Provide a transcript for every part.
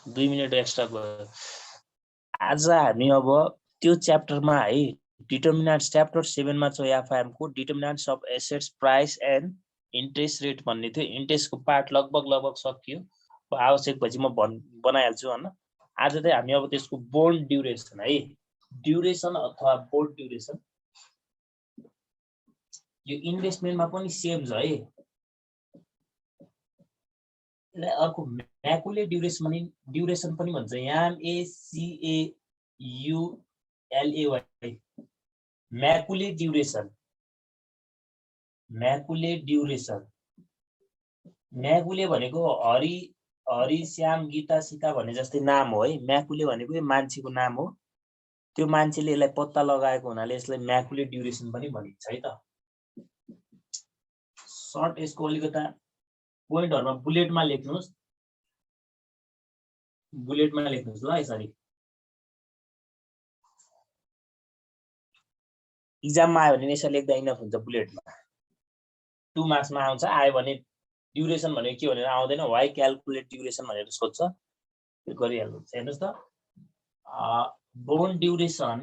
2 minute extra भयो। आज हामी अब त्यो च्याप्टरमा है डिटर्मिनेन्ट्स च्याप्टर 7 मा छ एफआइएम को determinants of assets price and interest rate भन्ने थियो। इन्ट्रेस्टको पार्ट लगभग सकियो। आवश्यक भएपछि म बनाइहाल्छु हैन। आज चाहिँ हामी अब त्यसको बोन्ड ड्युरेसन है, ड्युरेसन अथवा बोन्ड ड्युरेसन यो इन्भेस्टमेन्टमा पनि सेम छ है। अर्को म्याकुले ड्युरेसन पनि भन्छ, MACAULAY म्याकुले ड्युरेसन। म्याकुले भनेको हरि श्याम गीता सीता भने जस्तै नाम हो है। म्याकुले भनेको यो मान्छेको नाम हो। त्यो मान्छेले यसलाई पत्ता लगाएको हुनाले यसलाई म्याकुले ड्युरेसन पनि भनिन्छ है त। सर्ट यसको अलिकता पोइन्टहरुमा बुलेटमा लेख्नुस्, ल यसरी। इक्जाममा आयो भने यसरी लेख्दा इनफ हुन्छ बुलेटमा। 2 मार्क्समा आउँछ। आयो भने ड्युरेसन भनेको के भनेर आउँदैन, व्हाई क्याल्कुलेट ड्युरेसन भनेर सोध्छ, त्यो गरिहाल्नुहुन्छ। हेर्नुस् त bond duration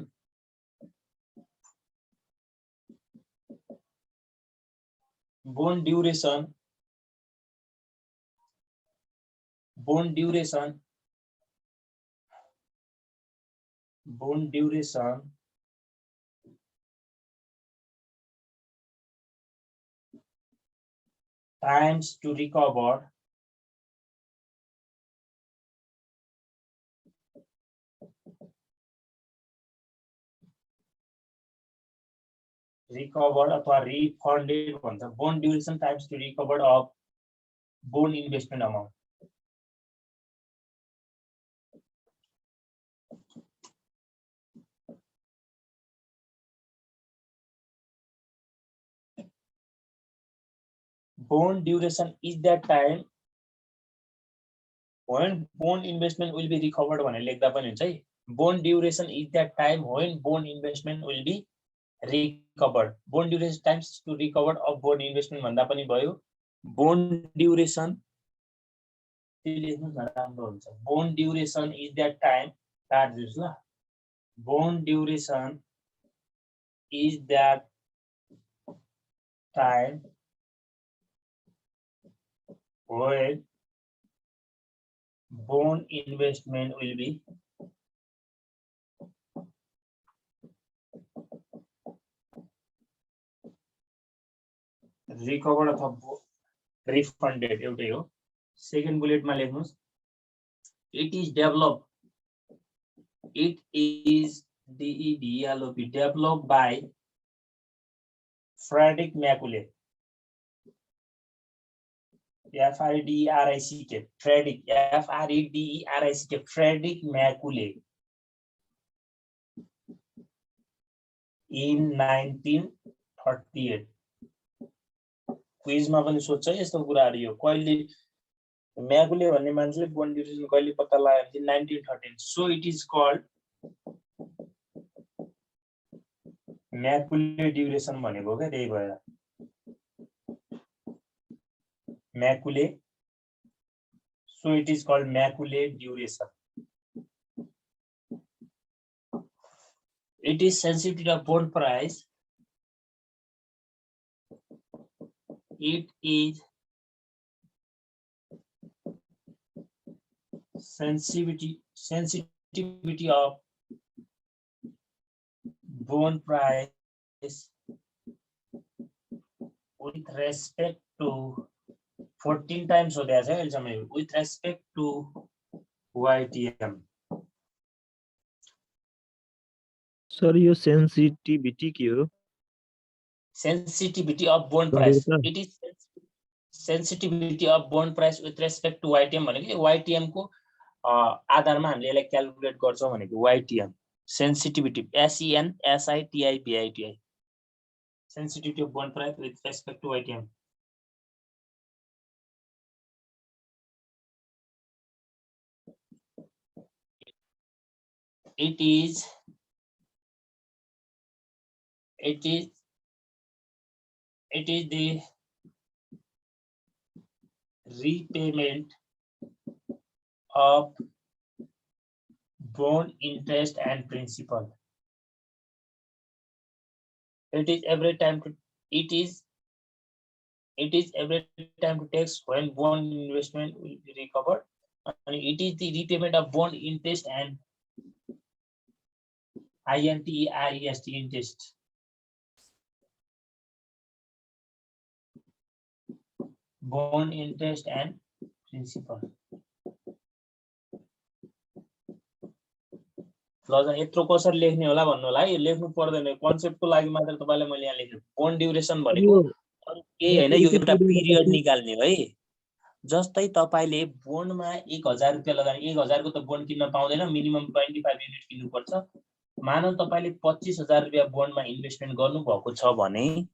times to recover अथवा रिफन्डेड भन्छ। Bond duration times to recovered of bond investment amount. Bond duration is that time when bond investment will be recovered भनेर लेख्दा पनि हुन्छ है। Bond duration is that time when bond investment will be recovered. Bond duration times to recover of bond investment भन्दा पनि भयो। Bond duration राम्रो हुन्छ। Bond duration is that time काट दिनुस् ल। Bond duration is that time when bond investment will be recovered अथवा refunded एउटै हो। सेकेन्ड बुलेटमा लेख्नुस्, it is developed by Frederick Macaulay, F-R-E-D-E-R-I-C-K, Frederick Macaulay in 1938। क्विजमा पनि सोध्छ यस्तो कुराहरु। यो कहिले म्याकुले भन्ने मान्छेले बोन्ड ड्युरेसन कहिले पत्ता लगायो भने 1913। So it is called Macaulay duration भनेको के त्यही भएर Macaulay. So it is called Macaulay duration. It is sensitive to bond price. It is sensitivity of bond price with respect to 14 times हो गया है समय with respect to YTM। Sir यो sensitivity के हो? Sensitivity of bond price. It is sensitivity of bond price with respect to YTM भनेको YTM को आधारमा हामीले यसलाई क्याल्कुलेट गर्छौं भनेको YTM। Sensitivity SENSITIVITI sensitivity of bond price with respect to YTM। It is the repayment of bond interest and principal. It is every time to tax when bond investment will be recovered, and it is the repayment of bond interest and INTEREST interest. Bond interest and principal. ल यत्रो कसरी लेख्ने होला भन्नु होला है, यो लेख्नु पर्दैन, कन्सेप्टको लागि मात्र तपाईलाई मैले यहाँ लेखेको। बोन्ड ड्युरेसन भनेको अरु केही हैन, यो एउटा पिरियड निकाल्ने है। जस्तै तपाईले बोन्डमा 1000 रुपैयाँ लगानी, 1000 को त बोन्ड किन्न पाउँदैन, मिनिमम 25 युनिट किन्नु पर्छ। मानौ तपाईले 25000 रुपैयाँ बोन्डमा इन्भेस्टमेन्ट गर्नु भएको छ भने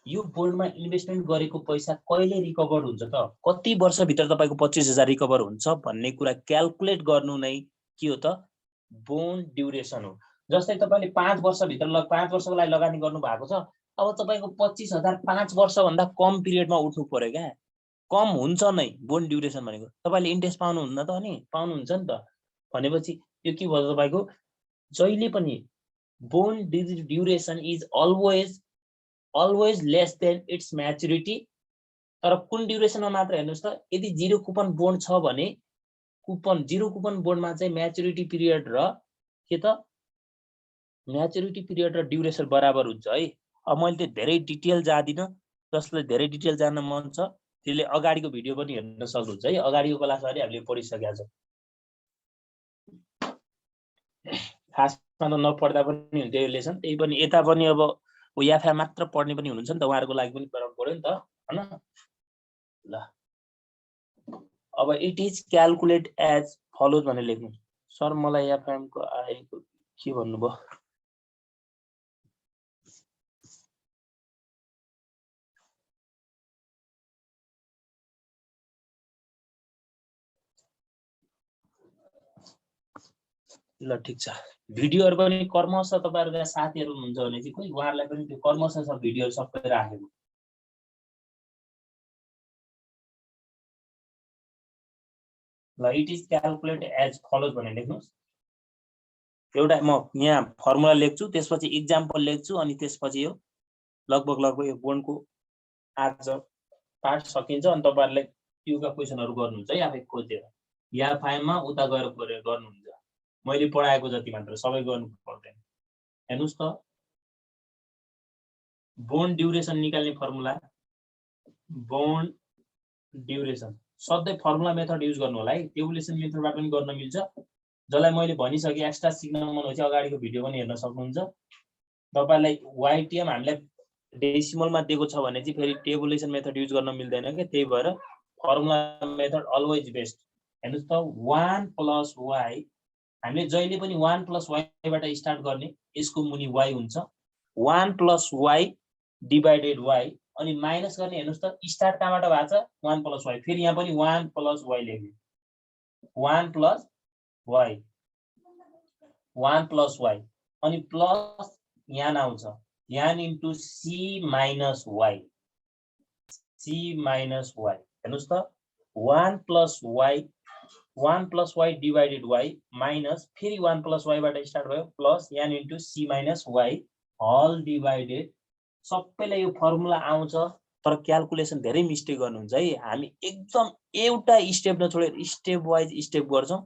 यो बोन्डमा इन्भेस्टमेन्ट गरेको पैसा कहिले रिकभर हुन्छ त, कति वर्ष भित्र तपाईको 25000 रिकभर हुन्छ भन्ने कुरा क्याल्कुलेट गर्नु नै के हो त, बोन्ड ड्युरेसन हो। जस्तै तपाईले 5 वर्ष भित्र 5 वर्षको लागि लगानी गर्नु भएको छ, अब तपाईको 25000 5 वर्ष भन्दा कम पिरियडमा उठ्नु पर्यो क्या, कम हुन्छ नै बोन्ड ड्युरेसन भनेको। तपाईले इन्ट्रेस्ट पाउनु हुन्न त, अनि पाउनुहुन्छ नि त, भनेपछि यो के भयो तपाईको, जहिले पनि bond duration is always less than it's maturity. तर कुन ड्युरेसनमा मात्र हेर्नुस् त, यदि जिरो कुपन बोन्ड छ भने जिरो कुपन बोन्डमा चाहिँ म्याच्युरिटी पिरियड र के त म्याच्युरिटी पिरियड र ड्युरेसन बराबर हुन्छ है। अब मैले त धेरै डिटेल जादिन, जसले धेरै डिटेल जान्न मन छ त्यसले अगाडिको भिडियो पनि हेर्न सक्नुहुन्छ है, अगाडिको क्लासमा हामीले पढिसकेका छौं। खासमा त नपढ्दा पनि हुन्थ्यो यो लेसन, त्यही पनि यता पनि अब याफा मात्र पढ्ने पनि हुनुहुन्छ नि त, उहाँहरुको लागि पनि फरक पर्यो नि त, हैन। ल अब it is calculate as follows भनेर लेख्नु। सर मलाई याफाम को आएको के भन्नुभयो, ल ठीक छ। भिडियोहरु पनि कर्मश तपाईहरुका साथीहरु हुनुहुन्छ भने चाहिँ कोही उहाँहरुलाई पनि त्यो कर्मश सब भिडियोहरु सबै राखेको। ल it is calculate as follows भनेर लेख्नुस्। एउटा म यहाँ फर्मुला लेख्छु, त्यसपछि एक्जाम्पल लेख्छु, अनि त्यसपछि यो लगभग यो बोन्डको आज पार्ट सकिन्छ। अनि तपाईहरुले योगा क्वेशनहरु गर्नुहुन्छ है, आफै खोजेर या फाइलमा उता गएर गर्नुहुन्छ। मैले पढाएको जति मात्र, सबै गर्नु पर्दैन। हेर्नुस् त, बोन्ड ड्युरेसन निकाल्ने फर्मुला, बोन्ड ड्युरेसन सधैं फर्मुला मेथड युज गर्नु होला है, टेबुलेसन मेथडबाट पनि गर्न मिल्छ। जसलाई मैले भनिसके एक्स्ट्रा सिक्न मन हो चाहिँ अगाडिको भिडियो पनि हेर्न सक्नुहुन्छ। तपाईलाई YTM हामीलाई डेसिमलमा दिएको छ भने चाहिँ फेरि टेबुलेसन मेथड युज गर्न मिल्दैन के, त्यही भएर फर्मुला मेथड अलवेज बेस्ट। हेर्नुस् त 1 + y, हामीले जहिले पनि 1 + y बाट स्टार्ट गर्ने, यसको मुनि y हुन्छ, 1 + y डिवाइडेड y, अनि माइनस गर्ने। हेर्नुस् त स्टार्ट कहाँबाट भएको छ, 1 + y, फेरि यहाँ पनि 1 + y लेख्ने, 1 + y, 1 + y, अनि प्लस यहाँ आउँछ, यहाँ into c - y, c - y। हेर्नुस् त 1 + y डिवाइडेड y माइनस फेरि 1 + y बाट स्टार्ट भयो, प्लस यहाँ into c - y whole divided. सबैलाई यो फर्मुला आउँछ, तर क्याल्कुलेसन धेरै मिस्टेक गर्नुहुन्छ है। हामी एकदम एउटा स्टेप नछोडेर स्टेप वाइज स्टेप गर्छौं,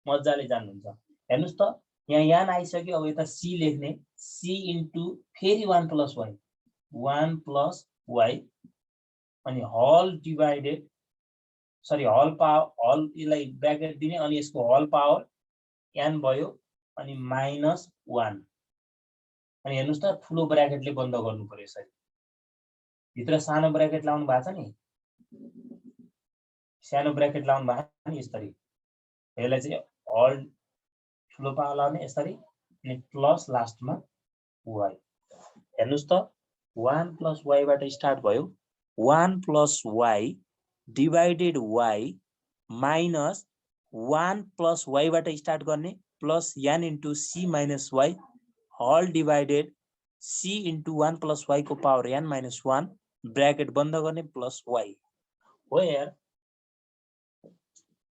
मज्जाले जान्नुहुन्छ। हेर्नुस् त यहाँ आइसक्यो, अब यता c लेख्ने, c इन्टु फेरि 1 + y, 1 + y, अनि whole divided, sorry whole power, whole यसलाई ब्र्याकेट दिने, अनि यसको होल पावर n भयो, अनि -1। अनि हेर्नुस् त ठुलो ब्र्याकेटले बन्द गर्नु पर्यो यसरी, भित्र सानो ब्र्याकेट लाउनु भएको छ नि, सानो ब्र्याकेट लाउनु भएको नि यसरी, यसलाई चाहिँ होल ठुलो पावर लाउने यसरी, अनि प्लस लास्टमा y। हेर्नुस् त 1 + y बाट स्टार्ट भयो, 1 + y divided y minus 1 + y बाट स्टार्ट गर्ने, plus n into c - y whole divided c into 1 + y को पावर n - 1, ब्र्याकेट बन्द गर्ने, प्लस y हो यार।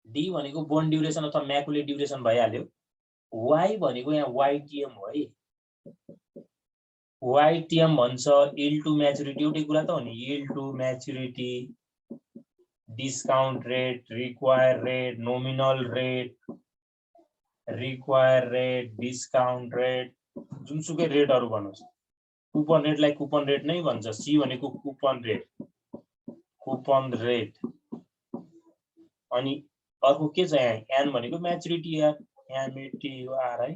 डी भनेको बोन्ड ड्युरेसन अथवा म्याकुलेट ड्युरेसन भइहाल्यो। y भनेको यहाँ YTM हो है, YTM भन्छ yield to maturity, एउटै कुरा त हो नि, yield to maturity, discount rate, required rate, nominal rate, required rate, discount rate, जुनसुकै रेटहरु भन्नुस्, कुपन रेटलाई कुपन रेट नै भन्छ, सी भनेको कुपन रेट, अनि अर्को के छ यहाँ, एन भनेको म्याचुरिटी इयर, MATUR है,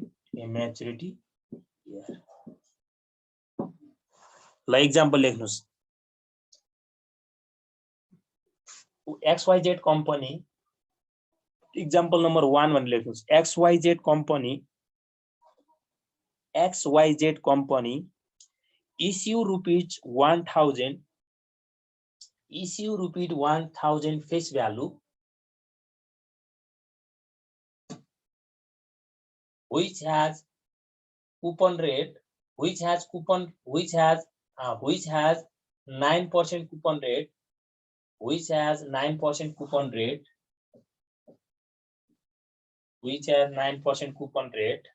म्याचुरिटी इयर। ल example लेख्नुस्, XYZ company, example number 1 भनेर लेख्नुस्, XYZ company issue rupees 1000, issue rupees 1000 face value, which has coupon rate, which has 9% coupon rate, which has 9% coupon rate, which has 9% coupon rate,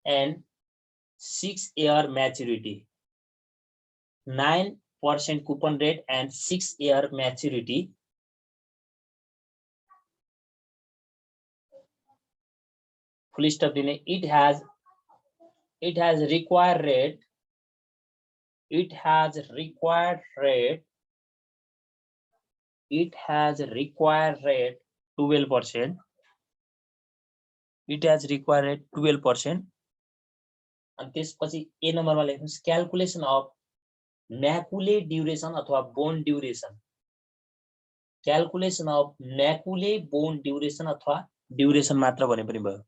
and 6-year maturity, 9% coupon rate and 6-year maturity. Full stop दिने, it has required rate, it has required rate 12%, it has required rate 12%, अनि त्यसपछि A नम्बरमा लेख्नुस्, calculation of Macaulay duration अथवा bond duration, calculation of Macaulay bond duration अथवा duration मात्र भने पनि भयो,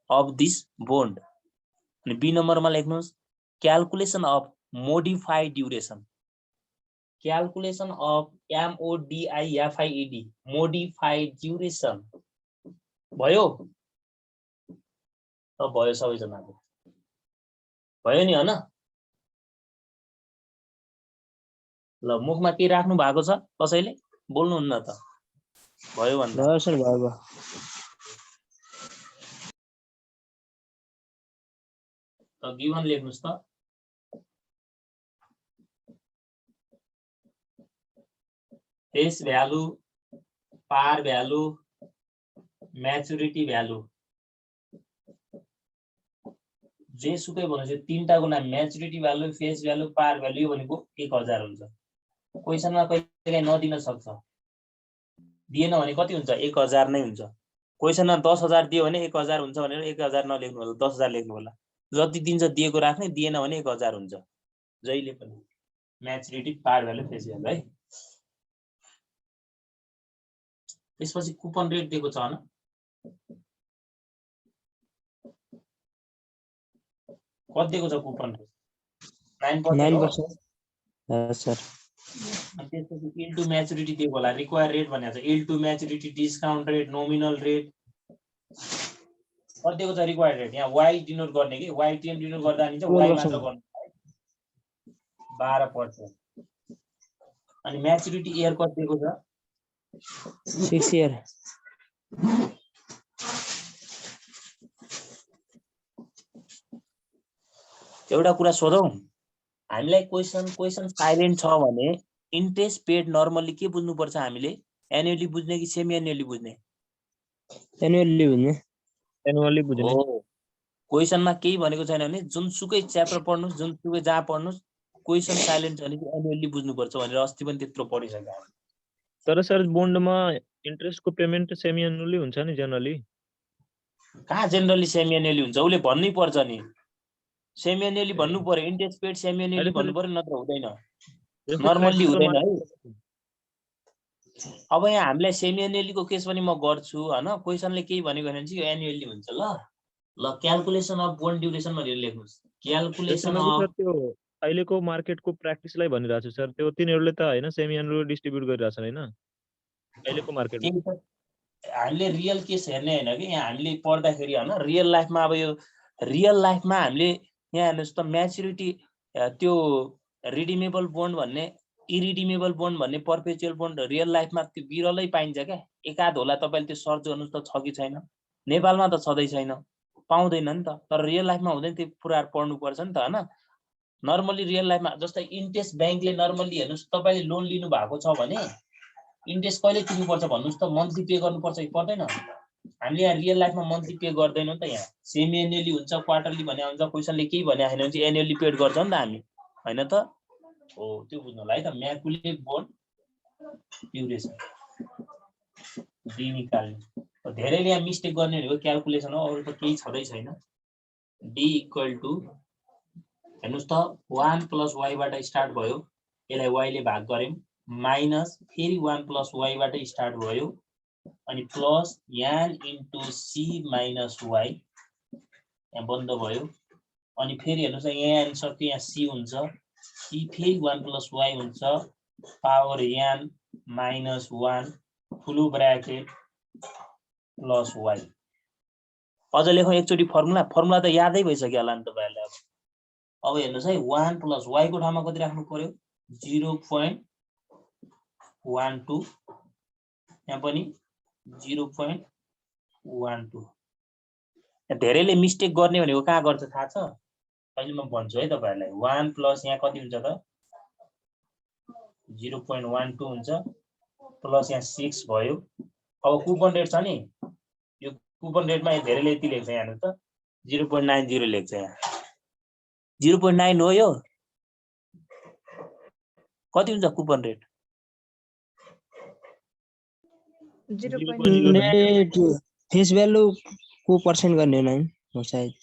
अफ दिस बोन्ड। अनि बी नम्बरमा लेख्नुस्, calculation of modified duration, calculation of MODIFIED, modified duration भयो, त भयो सबैजनाको, भयो नि हैन? ल मुखमा के राख्नु भएको छ कसैले बोल्नुहुन्न त, भयो भन्दा? भयो सर, भयो। त गिवन लेख्नुस् त, फेस भ्यालु, पार भ्यालु, म्याचुरिटी भ्यालु, जेसुकै भन्नुस्, यो तीनटाको नाम म्याचुरिटी भ्यालु, फेस भ्यालु, पार भ्यालु, यो भनेको 1000 हुन्छ। क्वेशनमा कहिलेकाहीँ नदिन सक्छ, दिएन भने कति हुन्छ, 1000 नै हुन्छ। क्वेशनमा 10000 दियो भने 1000 हुन्छ भनेर 1000 नलेख्नु होला, 10000 लेख्नु होला। जति दिन्छ दिएको राख्ने, दिएन भने 1000 हुन्छ जहिले पनि। म्याचुरिटी, पार भ्यालु, फेस भ्यालु है। त्यसपछि कुपन रेट दिएको छ हैन, कति दिएको छ कुपन रेट? 9%। सर अनि त्यसपछि yield to maturity दिएको होला, रिक्वायर्ड रेट भनेको छ, yield to maturity, discount rate, nominal rate, कति दिएको छ रिक्वायर्ड रेट? यहाँ y डिनोट गर्ने कि, YTM डिनोट गर्दा नि चाहिँ y मात्र गर्नु, 12%। अनि म्याचुरिटी इयर कति दिएको छ? 6 इयर। एउटा कुरा सोधौं, हामीलाई क्वेशन साइलेन्ट छ भने इन्ट्रेस्ट पेड नर्मली के बुझ्नु पर्छ हामीले? एनुअली बुझ्ने कि सेमी एनुअली बुझ्ने? एनुअली बुझ्ने। एनुअली बुझ्ने। हो, क्वेशनमा केही भनेको छैन भने जुनसुकै च्याप्टर पढ्नुस्, जुनसुकै जहाँ पढ्नुस्, क्वेशन साइलेन्ट छ भने एनुअली बुझ्नु पर्छ भनेर अस्ति पनि त्यत्रो पढिसके हामी। तर सर बोन्डमा इन्ट्रेस्टको पेमेन्ट सेमी एनुअली हुन्छ नि जनरली। कहाँ जेनरली सेमी एनुअली हुन्छ? उले भन्नै पर्छ नि, सेमी एनुअली भन्नु पर्यो, इन्ट्रेस्ट पेड सेमी एनुअली भन्नु पर्यो, नत्र हुँदैन, नर्मली हुँदैन है। अब यहाँ हामीलाई सेमी एनुअलीको केस पनि म गर्छु हैन, क्वेशनले केही भनेको भने चाहिँ यो एनुअली हुन्छ। ल क्याल्कुलेसन अफ बोन्ड ड्युरेसन भनेर लेख्नुस्, क्याल्कुलेसन अफ, त्यो अहिलेको मार्केटको प्र्याक्टिसलाई भनिरहेको छु सर, त्यो तिनीहरूले त हैन सेमी एनुअल डिस्ट्रिब्युट गरिरहेछन् हैन अहिलेको मार्केटमा। हामीले रियल केस हेर्ने हैन कि यहाँ हामीले पढ्दाखेरि हैन रियल लाइफमा अब यो रियल लाइफमा हामीले यहाँ हेर्नुस् त म्याच्युरिटी त्यो रिडिमेबल बोन्ड भन्ने इरिडिमेबल बोन्ड भन्ने पर्पेचुअल बोन्ड रियल लाइफमा त्यो बिरलै पाइन्छ क्या एकाध होला तपाईले त्यो सर्च गर्नुस् त छ कि छैन नेपालमा त छदै छैन पाउँदैन नि त तर रियल लाइफमा हुँदैन त्यो पुरा पढ्नु पर्छ नि त हैन नर्मली रियल लाइफमा जस्तै इन्ट्रेस्ट बैंकले नर्मली हेर्नुस् तपाईले लोन लिनु भएको छ भने इन्ट्रेस्ट कहिले तिर्नुपर्छ भन्नुस् त मन्थली पे गर्नुपर्छ कि पर्दैन हामीले यहाँ रियल लाइफमा मन्थली पे गर्दैनौं त यहाँ सेमी एनुअली हुन्छ क्वार्टरली भन्ने हुन्छ क्वेशनले केही भने हैन भने चाहिँ एनुअली पेड गर्छ नि त हामी हैन त हो त्यो बुझ्नुलाई है त म्याकुले बोन्ड ड्युरेसन डी निकाल्ने धेरैले यहाँ मिस्टेक गर्ने भनेको क्याल्कुलेसन हो अरु त केही छदै छैन डी इक्वल टु हेर्नुस् त 1 + y बाट स्टार्ट भयो यसलाई y ले भाग गर्यौं माइनस फेरि 1 + y बाट स्टार्ट भयो अनि प्लस n * c - y यहाँ बन्द भयो अनि फेरि हेर्नुस् त यहाँ n सक्यो यहाँ c हुन्छ c फेरि 1 + y हुन्छ पावर n - 1 फुल ब्र्याकेट प्लस y अझ लेखौं एकचोटी फर्मुला त यादै भइसक्यो होला नि तपाईहरुलाई अब हेर्नुस् है 1 + y को ठाउँमा कति राख्नु पर्यो 0.12 यहाँ पनि 0.12 धेरैले मिस्टेक गर्ने भनेको कहाँ गर्छ थाहा छ अहिले म भन्छु है तपाईहरुलाई 1 प्लस यहाँ कति हुन्छ त 0.12 हुन्छ प्लस यहाँ 6 भयो अब कुपन रेट छ नि यो कुपन रेटमा धेरैले यति लेख्छ यहाँ हेर्नुस् त 0.90 लेख्छ यहाँ 0.9 हो यो कति हुन्छ कुपन रेट 0.8 फेस भ्यालु को पर्सेन्ट गर्ने हो सायद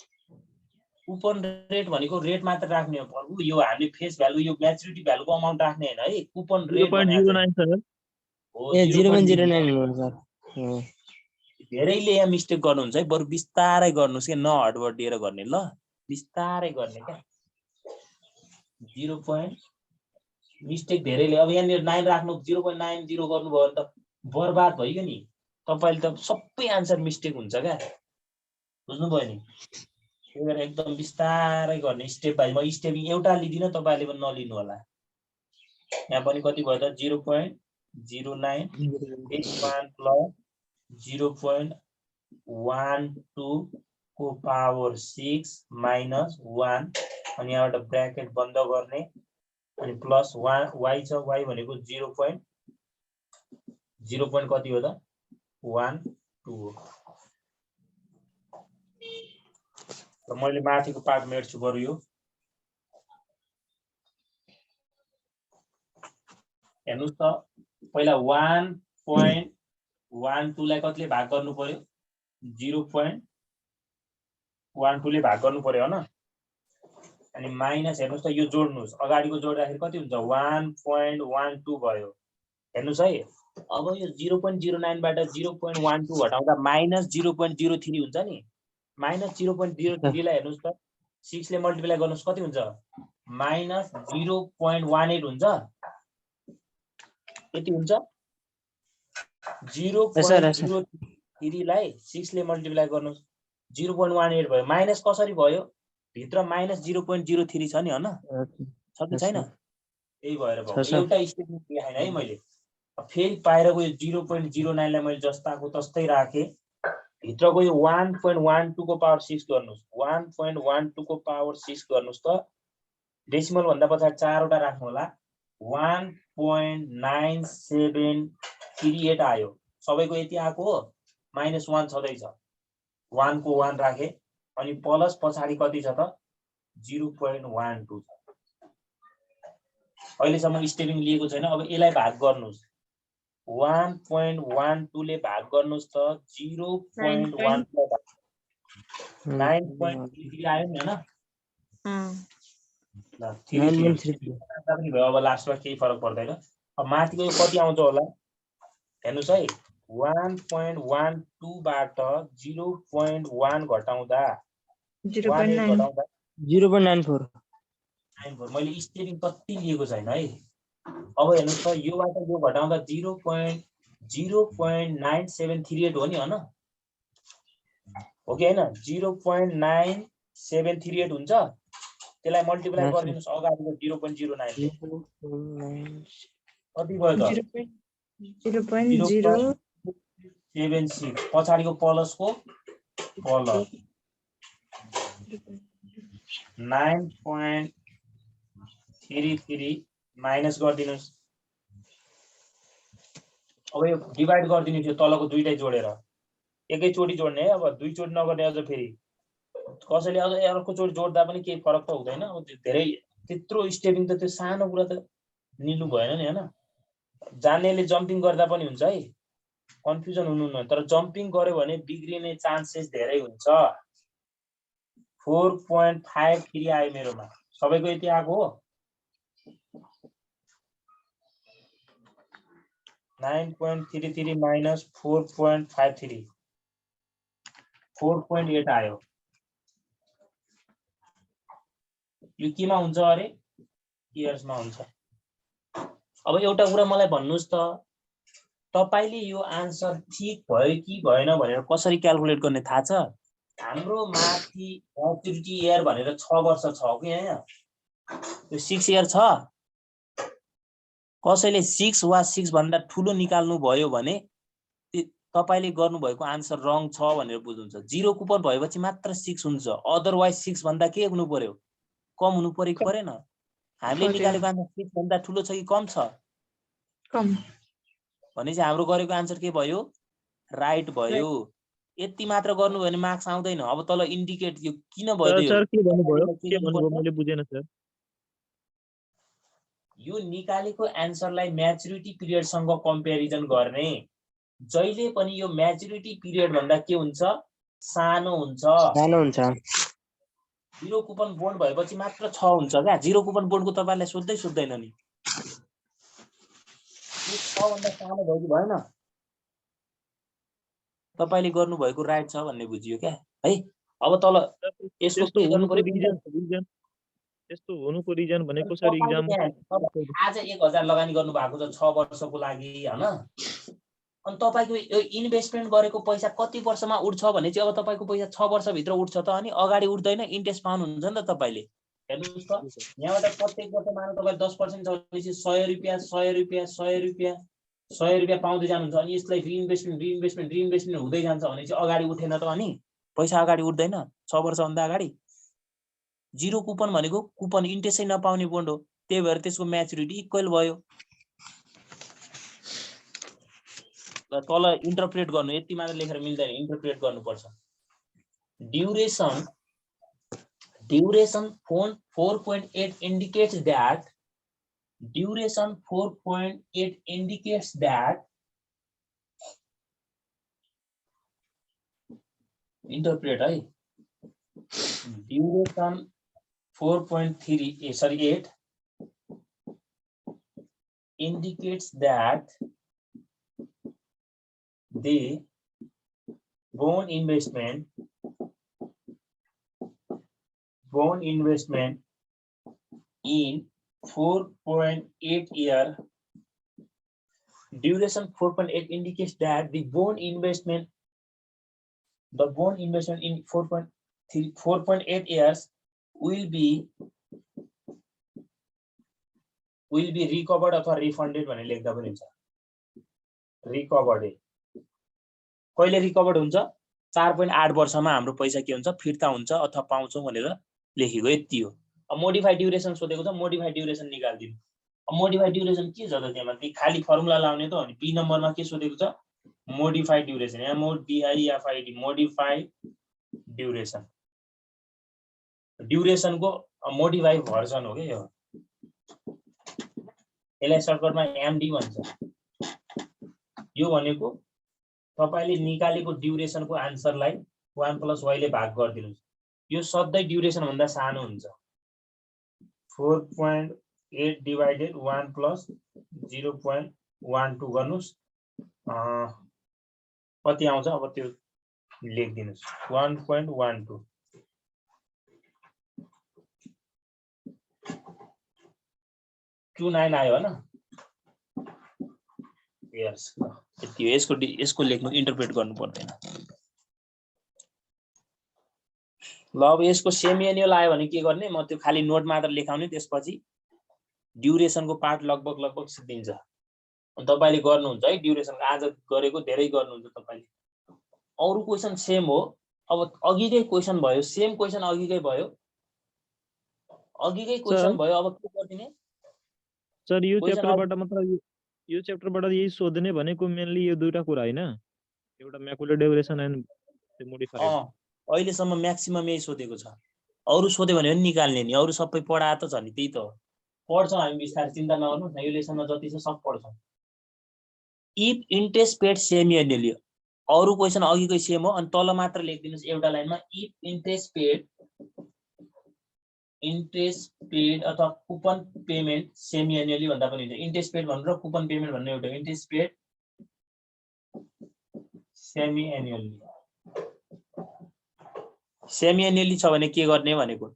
कुपन रेट भनेको रेट मात्र राख्ने हो यो हामीले फेस भ्यालु यो म्याच्युरिटी भ्यालुको अमाउन्ट राख्ने हैन है कुपन रेट 0.09 सर ए 0.09 हो सर धेरैले यहाँ मिस्टेक गर्नुहुन्छ है बरु बिस्तारै गर्नुस् के न हडवर्ड दिएर गर्ने ल बिस्तारै गर्ने क्या 0. मिस्टेक धेरैले अब यहाँ 9 राख्नु 0.90 गर्नुभयो भने त बर्बाद भयो नि तपाईले त सबै आन्सर मिस्टेक हुन्छ क्या बुझ्नु भयो नि त्यही भएर एकदम बिस्तारै गर्ने स्टेप बाइ म स्टेपिङ एउटा लिदिन तपाईले पनि नलिनु होला यहाँ पनि कति भयो त 0.09 1 प्लस 0.12 को पावर 6 माइनस 1 अनि यहाँबाट ब्र्याकेट बन्द गर्ने अनि प्लस y छ y भनेको 0. कति हो त 1 2 र मैले माथिको पार्ट मेट्छु बरु यो हेर्नुस् त पहिला 1.12 लाई कतिले भाग गर्नु पर्यो 0.12 ले भाग गर्नु पर्यो हैन अनि माइनस हेर्नुस् त यो जोड्नुस् अगाडिको जोड्दाखेरि कति हुन्छ 1.12 भयो हेर्नुस् है अब यो 0.09 बाट 0.12 घटाउँदा माइनस 0.03 हुन्छ नि माइनस 0.03 लाई हेर्नुस् त 6 ले मल्टिप्लाई गर्नुस् कति हुन्छ माइनस 0.18 हुन्छ यति हुन्छ 0.03 लाई 6 ले मल्टिप्लाई गर्नुस् 0.18 भयो माइनस कसरी भयो भित्र माइनस 0.03 छ नि हैन छ कि छैन यही भएर भयो एउटा स्टेटमेन्ट देखाइन है मैले फेरि बाहिरको यो 0.09 लाई मैले जस्ताको तस्तै राखे भित्रको यो 1.12 को पावर 6 गर्नुस् 1.12 को पावर 6 गर्नुस् त डेसिमल भन्दा पछाडि 4 वटा राख्नु होला 1.9738 आयो सबैको यति आको हो -1 छदै छ 1 को 1 राखे अनि प्लस पछाडी कति छ त 0.12 छ अहिलेसम्म स्टेपिङ लिएको छैन अब यसलाई भाग गर्नुस् 1.12 ले भाग गर्नुस् त 0.1 9.33 आयो नि हैन ल 3 भयो अब लास्टमा केही फरक पर्दैन अब माथिको यो कति आउँछ होला हेर्नुस् है 1.12 बाट 0.1 घटाउँदा 0.94 मैले स्टेपिङ कति लिएको छैन है अब हेर्नुस् त योबाट यो घटाउँदा 0.9738 हो नि, होइन हो कि होइन? 0.9738 हुन्छ, त्यसलाई मल्टिप्लाई गरिदिनुहोस् अगाडिको 0.09 ले कति भयो त? 0.076 पछाडिको प्लसको प्लस 9.33 माइनस गरिदिनुहोस्। अब यो डिभाइड गरिदिनु थियो तलको दुईटै जोडेर, एकैचोटि जोड्ने है, अब दुईचोटि नगर्ने। अझ फेरि कसैले अझ अर्को चोटि जोड्दा पनि केही फरक त हुँदैन। अब धेरै त्यत्रो स्टेपिङ त त्यो सानो कुरा त लिनु भएन नि, होइन? जान्नेले जम्पिङ गर्दा पनि हुन्छ है, कन्फ्युजन हुनुहुन्न। तर जम्पिङ गर्यो भने बिग्रिने चान्सेस धेरै हुन्छ। 4.53 आयो मेरोमा, सबैको यति आएको हो? 9.33 माइनस 4.53 4.8 आयो। यो केमा हुन्छ अरे? इयर्समा हुन्छ। अब एउटा कुरा मलाई भन्नुस् त, तपाईले यो आन्सर ठीक भयो कि भएन भनेर कसरी क्याल्कुलेट गर्ने थाहा छ? हाम्रो माथि म्याच्युरिटी इयर भनेर 6 वर्ष छ कि हैन? यो 6 इयर छ। कसैले 6 वा 6 भन्दा ठुलो निकाल्नु भयो भने तपाईले गर्नु भएको आन्सर रङ छ भनेर बुझ्नुहुन्छ। 0 कुपन भएपछि मात्र 6 हुन्छ, अदरवाइज 6 भन्दा के हुनु पर्यो? कम हुनु पर्यो कि परेन? हामीले निकालेको आन्सर 6 भन्दा ठुलो छ कि कम छ? कम। भनेपछि हाम्रो गरेको आन्सर के भयो? राइट भयो। यति मात्र गर्नु भने मार्क्स आउँदैन। अब तल इन्डिकेट यो किन भयो? सर के भन्नुभयो मैले बुझेन सर। यो निकालेको एन्सरलाई म्याच्युरिटी पिरियडसँग कम्पेरिजन गर्ने। जहिले पनि यो म्याच्युरिटी पिरियड भन्दा के हुन्छ? सानो हुन्छ। 0 कुपन बोन्ड भएपछि मात्र 6 हुन्छ क्या। 0 कुपन बोन्डको तपाईलाई सोध्दैन नि, यो 6 भन्दा सानो भयो कि भएन? तपाईले गर्नु भएको राइट छ भन्ने बुझियो क्या है। अब तल यसको के गर्नु पर्यो? त्यस्तो हुनुको रिजन भनेको सर एक्जाम आज 1000 लगानी गर्नु भएको छ 6 वर्षको लागि, हैन? अनि तपाईको यो इन्भेस्टमेन्ट गरेको पैसा कति वर्षमा उठ्छ भने चाहिँ अब तपाईको पैसा 6 वर्ष भित्र उठ्छ त, अनि अगाडि उठ्दैन, इन्ट्रेस्ट पाउनुहुन्छ नि त तपाईले। हेर्नुस् त, यहाँबाट प्रत्येक वर्ष मानौ तपाईले 10% छ भनेपछि 100 रुपैयाँ 100 रुपैयाँ 100 रुपैयाँ 100 रुपैयाँ पाउँदै जानुहुन्छ। अनि यसलाई रिइन्भेस्टमेन्ट हुँदै जान्छ भने चाहिँ अगाडि उठेन त, अनि पैसा अगाडि उठ्दैन 6 वर्ष भन्दा अगाडि। 0 कुपन भनेको कुपन इन्ट्रेस्टै नपाउने बोन्ड हो, त्यही भएर त्यसको म्याच्युरिटी इक्वल भयो। तल इन्टरप्रेट गर्नु, यति मात्र लेखेर मिल्दैन, इन्टरप्रेट गर्नुपर्छ। ड्युरेसन 4.8 indicates that interpret है। Duration 4.8 indicates that the bond investment in 4.8 year duration 4.8 indicates that the bond investment in 4.8 years will be recovered अथवा refunded भनेर लेख्दा पनि हुन्छ। recovered कहिले रिकभर्ड हुन्छ? 4.8 वर्षमा हाम्रो पैसा के हुन्छ? फिर्ता हुन्छ अथवा पाउँछौं भनेर लेखेको यति हो। अब मोडिफाइड ड्युरेसन सोधेको छ, मोडिफाइड ड्युरेसन निकाल्दिनु। अब मोडिफाइड ड्युरेसन के छ त? त्यहाँ माथि खाली फर्मुला लाउने त हो नि। बी नम्बरमा के सोधेको छ? Modified duration, MODIFID modified duration. ड्युरेसनको मोडिफाइड भर्जन हो के यो। यसलाई सर्टकटमा MD भन्छ। यो भनेको तपाईले निकालेको ड्युरेसनको आन्सरलाई 1 + y ले भाग गरिदिनुस्। यो सधैँ ड्युरेसन भन्दा सानो हुन्छ। 4.8 डिवाइडेड 1 + 0.12 गर्नुस्, कति आउँछ? अब त्यो लेखिदिनुस्। 1.12 29 आयो हैन? इयर्स यति हो यसको लेख्नु इन्टरप्रेट गर्नु पर्दैन ल अब यसको सेमी एनुअल आयो भने के गर्ने म त्यो खाली नोट मात्र लेखाउने त्यसपछि ड्युरेसनको पार्ट लगभग सिद्धिन्छ अनि तपाईले गर्नुहुन्छ है ड्युरेसनको आज गरेको धेरै गर्नुहुन्छ तपाईले अरु क्वेशन सेम हो अब अघिकै क्वेशन भयो सेम क्वेशन अघिकै भयो क्वेशन भयो अब के गर्दिने सर यो च्याप्टरबाट मतलब यो च्याप्टरबाट यही सोध्ने भनेको मेनली यो दुईटा कुरा हैन एउटा म्याकुलर ड्युरेसन एन्ड मोडिफायर अहिलेसम्म म्याक्सिमम यही सोधेको छ अरु सोध्यो भने निकाल्ने नि अरु सबै पढा त छ नि त्यही त हो पढ्छौं हामी बिस्तारै चिन्ता नगर्नु न यो लेसनमा जति छ सब पढ्छौं if interest paid semi annually अरु क्वेशन अघिकै सेम हो अनि तल मात्र लेखिदिनुस् एउटा लाइनमा इफ इन्ट्रेस्ट पेड अथवा कुपन पेमेन्ट सेमी एनुअली भन्दा पनि हुन्छ इन्ट्रेस्ट पेड भन्नु र कुपन पेमेन्ट भन्नु एउटा इन्ट्रेस्ट पेड सेमी एनुअली छ भने के गर्ने भनेको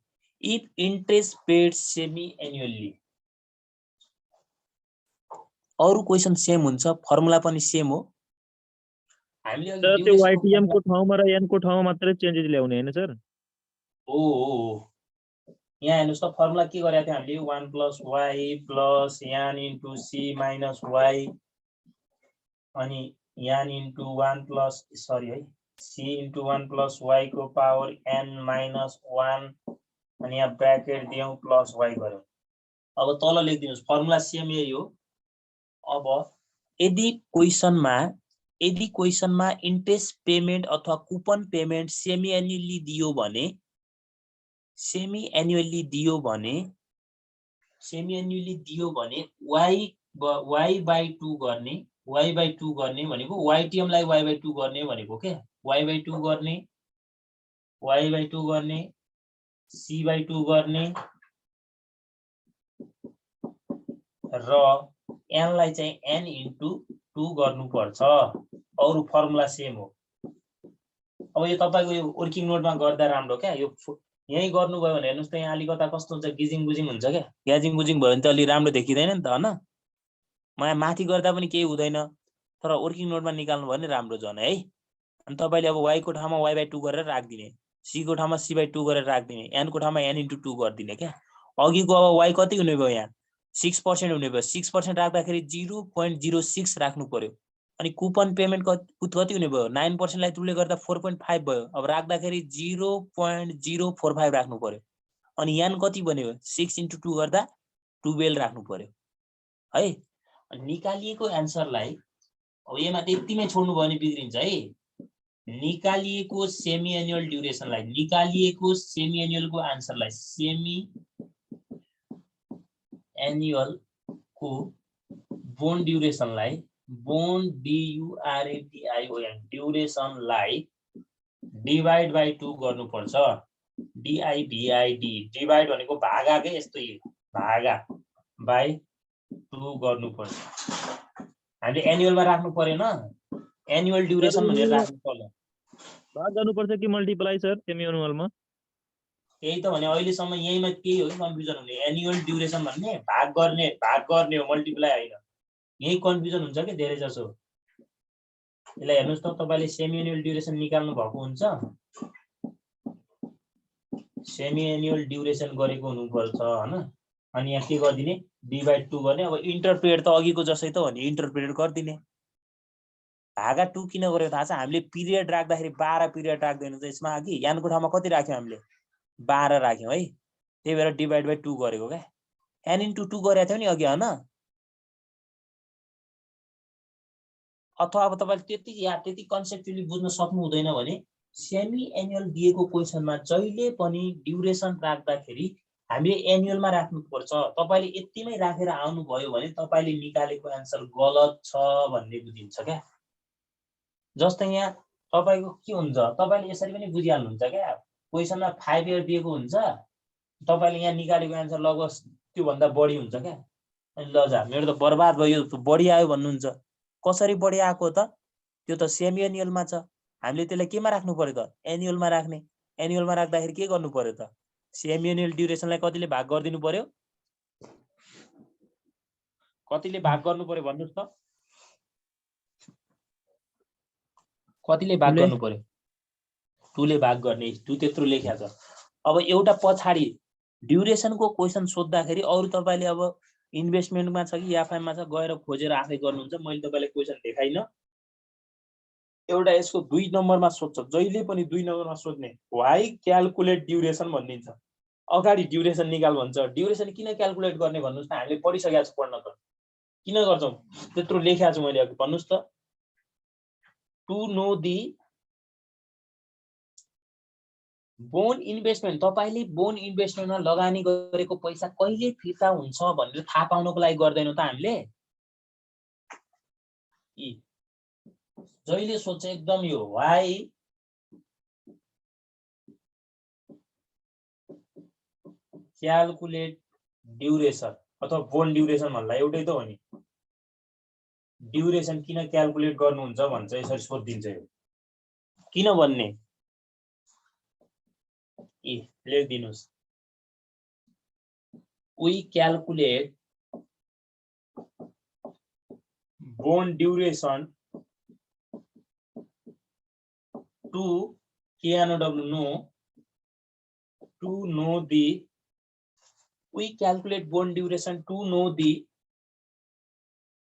if interest paid semi annually अरु क्वेशन सेम हुन्छ फर्मुला पनि सेम हो हामीले त्यो YTM को ठाउँमा र N को ठाउँमा मात्रै चेन्जेस ल्याउने हैन सर हो यहाँ हेर्नुस् त फर्मुला के गरेका थियौ हामीले 1 + y + n * c - y अनि n * 1 + सरी है c * 1 + y को पावर n - 1 अनि यहाँ ब्र्याकेट दियौ प्लस y गर्यौ अब तल लेखिदिनुस् फर्मुला सेम यही हो अब यदि क्वेशनमा इन्ट्रेस्ट पेमेन्ट अथवा कुपन पेमेन्ट सेमी एनुअली दियो भने y/2 गर्ने y/2 गर्ने भनेको ytm लाई y/2 गर्ने भनेको के y/2 गर्ने c/2 गर्ने र n लाई चाहिँ n * 2 गर्नुपर्छ अरु फर्मुला सेम हो अब यो तपाईको यो वर्किङ नोटमा गर्दा राम्रो क्या यो यही गर्नुभयो भने हेर्नुस् त यहाँ अलिकता कस्तो हुन्छ गिजिङ गुजिङ हुन्छ क्या ग्याजिङ गुजिङ भयो भने त अलि राम्रो देखिदैन नि त हैन म यहाँ माथि गर्दा पनि केही हुँदैन तर वर्किङ नोटमा निकाल्नु भने राम्रो जन है अनि तपाईले अब y को ठाउँमा y/2 गरेर राख्दिने c को ठाउँमा c/2 गरेर राख्दिने n को ठाउँमा n * 2 गरिदिने क्या अघिको अब y कति हुने भयो यहाँ 6% हुने भयो 6% राख्दाखेरि 0.06 राख्नु पर्यो अनि कुपन पेमेन्ट कति हुने भयो 9% लाई 2 ले गर्दा 4.5 भयो अब राख्दाखेरि 0.045 राख्नु पर्यो अनि n कति बन्यो 6 * 2 गर्दा 12 राख्नु पर्यो है अनि निकालिएको आन्सरलाई अब यसमा त्यतिमै छोड्नु भयो भने बिग्रिन्छ है निकालिएको सेमी एनुअल ड्युरेसनलाई निकालिएको सेमी एनुअलको आन्सरलाई सेमी एनुअल को बोन्ड ड्युरेसनलाई बोन्ड DURATION ड्युरेसनलाई डिवाइड बाइ 2 गर्नुपर्छ DIVID डिवाइड भनेको भागा के यस्तो भागा बाइ 2 गर्नुपर्छ हामीले एनुअलमा राख्नु पर्दैन एनुअल ड्युरेसन भनेर राख्नु पर्छ भाग गर्नुपर्छ कि मल्टिप्लाई सर सेमी एनुअलमा यही त भने अहिले सम्म यहीमा केही हो कन्फ्युजन हुने एनुअल ड्युरेसन भन्ने भाग गर्ने हो मल्टिप्लाई हैन यही कन्फ्युजन हुन्छ के धेरै जसो यसलाई हेर्नुस् त तपाईले सेमी एनुअल ड्युरेसन निकाल्नु भएको हुन्छ सेमी एनुअल ड्युरेसन गरेको हुनुपर्छ हैन अनि यहाँ के गर्दिने डिवाइड 2 गर्ने अब इन्टरप्रेट त अघिको जसै त हो नि इन्टरप्रेट गर्दिने भागा 2 किन गरेको थाहा छ हामीले पिरियड राख्दाखेरि 12 पिरियड राख्दैन त यसमा अघि यानको ठाउँमा कति राख्यौ हामीले 12 राख्यौ है त्यही भएर डिवाइड बाइ 2 गरेको क्या n * 2 गरेको थियो नि अघि हैन अथवा अब तपाईले त्यति कन्सेप्चुअली बुझ्न सक्नु हुँदैन भने सेमी एनुअल दिएको क्वेशनमा जहिले पनि ड्युरेसन राख्दाखेरि हामीले एनुअलमा राख्नुपर्छ तपाईले यतिमै राखेर आउनु भयो भने तपाईले निकालेको आन्सर गलत छ भन्ने बुझिन्छ क्या जस्तै यहाँ तपाईको के हुन्छ तपाईले यसरी पनि बुझिहाल्नुहुन्छ क्या क्वेशनमा 5 इयर दिएको हुन्छ तपाईले यहाँ निकालेको आन्सर लगभग त्यो भन्दा बढी हुन्छ क्या अनि ल जा मेरो त बर्बाद भयो बढी आयो भन्नुहुन्छ कसरी बढी आएको त त्यो त सेमी एनुअलमा छ हामीले त्यसलाई केमा राख्नु पर्यो त एनुअलमा राख्ने एनुअलमा राख्दाखेरि के गर्नु पर्यो त सेमी एनुअल ड्युरेसनलाई कतिले भाग गर्दिनु पर्यो कतिले भाग गर्नु पर्यो भन्नुस् त कतिले भाग टूले? गर्नु पर्यो 2 ले भाग गर्ने 2 त्यत्रो लेख्या छ अब एउटा पछाडी ड्युरेसनको क्वेशन सोध्दाखेरि अरु तपाईले अब इन्भेस्टमेन्टमा छ कि एफआइएम मा छ गएर खोजेर आफै गर्नुहुन्छ मैले तपाईलाई क्वेशन देखाइन एउटा यसको 2 नम्बरमा सोध्छ जहिले पनि 2 नम्बरमा सोध्ने व्हाई क्याल्कुलेट ड्युरेसन भनिन्छ अगाडि ड्युरेसन निकाल भन्छ ड्युरेसन किन क्याल्कुलेट गर्ने भन्नुस् त हामीले पढिसकेका छौं पढ्न त किन गर्छौं त्यत्रो लेख्या छु मैले अघि भन्नुस् त to know the bond investment तपाईले बोन इन्भेस्टमेन्टमा लगानी गरेको पैसा कहिले फिर्ता हुन्छ भनेर थाहा पाउनको लागि गर्दैनौ त हामीले जहिले सोध्छ एकदम यो व्हाई क्याल्कुलेट ड्युरेसन अथवा बोन ड्युरेसन भन्ला एउटै त हो नि ड्युरेसन किन क्याल्कुलेट गर्नुहुन्छ भन्छ यसरी सोधिदिन्छ यो किन भन्ने लेखिदिनुस् we calculate bone duration to know the we calculate bone duration to know the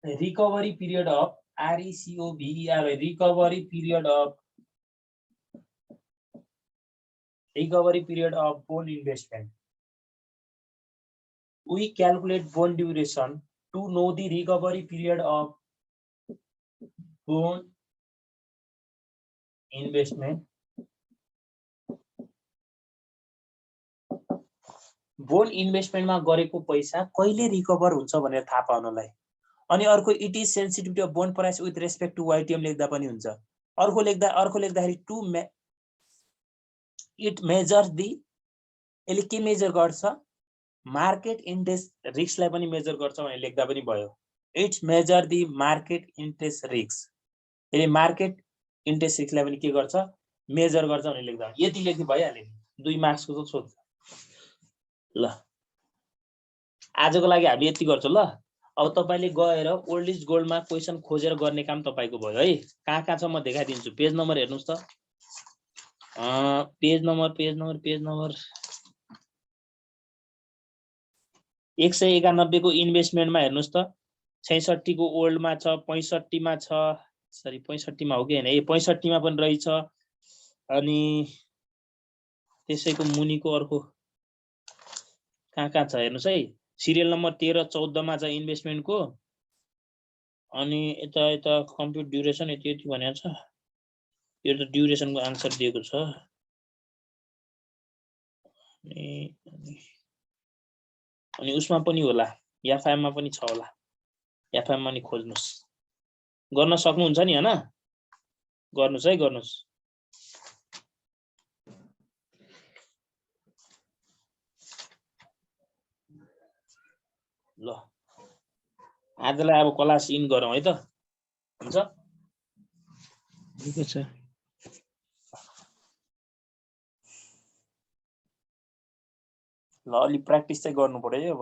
recovery period of recovery period of bone investment. We calculate bone duration to know the recovery period of bone investment. Bond इन्भेस्टमेन्टमा गरेको पैसा कहिले recover हुन्छ भनेर थाहा पाउनलाई अनि अर्को it is sensitivity of bond price with respect to YTM लेख्दा पनि हुन्छ अर्को लेख्दाखेरि टु इट मेजर दी यसले के मेजर गर्छ मार्केट इन्ट्रेस्ट रिस्कलाई पनि मेजर गर्छ भनेर लेख्दा पनि भयो it's measure the market interest risk यसले मार्केट इन्ट्रेस्ट रिस्कलाई पनि के गर्छ मेजर गर्छ भनेर लेख्दा यति लेख्दै भइहाल्यो 2 मार्क्सको त सोध्छ ल आजको लागि हामी यति गर्छौं ल अब तपाईले गएर ओल्ड इज गोल्डमा क्वेशन खोजेर गर्ने काम तपाईको भयो है कहाँ छ म देखाइदिन्छु पेज नम्बर हेर्नुस् त पेज नम्बर 191 को इन्भेस्टमेन्टमा हेर्नुस् त 66 को ओल्डमा छ 65 मा छ सरी 65 मा हो कि हैन ए 65 मा पनि रहेछ अनि त्यसैको मुनिको अर्को कहाँ छ हेर्नुस् है सिरियल नम्बर 13 14 मा छ इन्भेस्टमेन्टको अनि यता कम्प्युट ड्युरेसन यति भनेको छ यो त ड्युरेसनको आन्सर दिएको छ अनि उसमा पनि होला एफआइएम मा पनि छ होला एफआइएम मा नि खोज्नुस् गर्न सक्नुहुन्छ नि हैन गर्नुस् है गर्नुस् ल आजलाई अब क्लास इन गरौँ है त हुन्छ ठीक छ ल अलि प्र्याक्टिस चाहिँ गर्नु पर्यो है अब